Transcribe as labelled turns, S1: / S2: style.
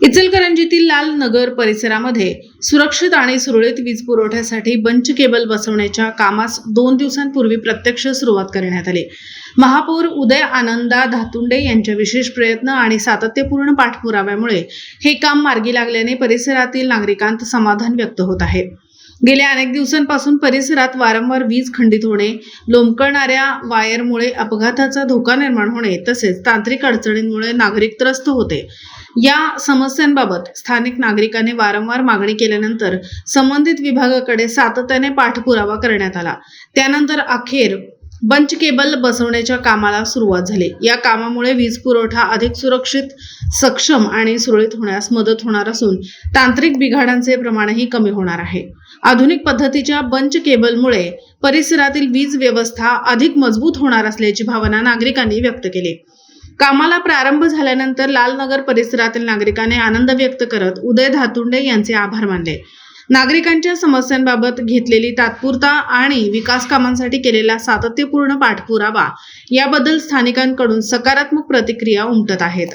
S1: इचलकरंजीतील लाल नगर परिसरामध्ये सुरक्षित आणि सुरळीत वीज पुरवठ्यासाठी बंच केबल बसवण्याच्या कामास 2 दिवसांपूर्वी प्रत्यक्ष सुरुवात करण्यात आली। महापौर उदय आनंदा धातुंडे यांच्या विशेष प्रयत्न आणि सातत्यपूर्ण पाठपुराव्यामुळे हे काम मार्गी लागल्याने परिसरातील नागरिकांत समाधान व्यक्त होत आहे। गेल्या अनेक दिवसांपासून परिसरात वारंवार वीज खंडित होणे, लोंबकळणाऱ्या वायरमुळे अपघाताचा धोका निर्माण होणे तसेच तांत्रिक अडचणींमुळे नागरिक त्रस्त होते। या समस्यांबाबत स्थानिक नागरिकांनी वारंवार मागणी केल्यानंतर संबंधित विभागाकडे सातत्याने पाठपुरावा करण्यात आला। त्यानंतर अखेर बंच केबल बसवण्याच्या कामाला सुरुवात झाली। या कामामुळे वीज पुरवठा अधिक सुरक्षित, सक्षम आणि सुरळीत होण्यास मदत होणार असून तांत्रिक बिघाडांचे प्रमाणही कमी होणार आहे। आधुनिक पद्धतीच्या बंच केबलमुळे परिसरातील वीज व्यवस्था अधिक मजबूत होणार असल्याची भावना नागरिकांनी व्यक्त केली। कामाला प्रारंभ झाल्यानंतर लाल नगर परिसरातील नागरिकांनी आनंद व्यक्त करत उदय धातुंडे यांचे आभार मानले। नागरिकांच्या समस्यांबाबत घेतलेली तात्पुरता आणि विकास कामांसाठी केलेला सातत्यपूर्ण पाठपुरावा याबद्दल स्थानिकांकडून सकारात्मक प्रतिक्रिया उमटत आहेत।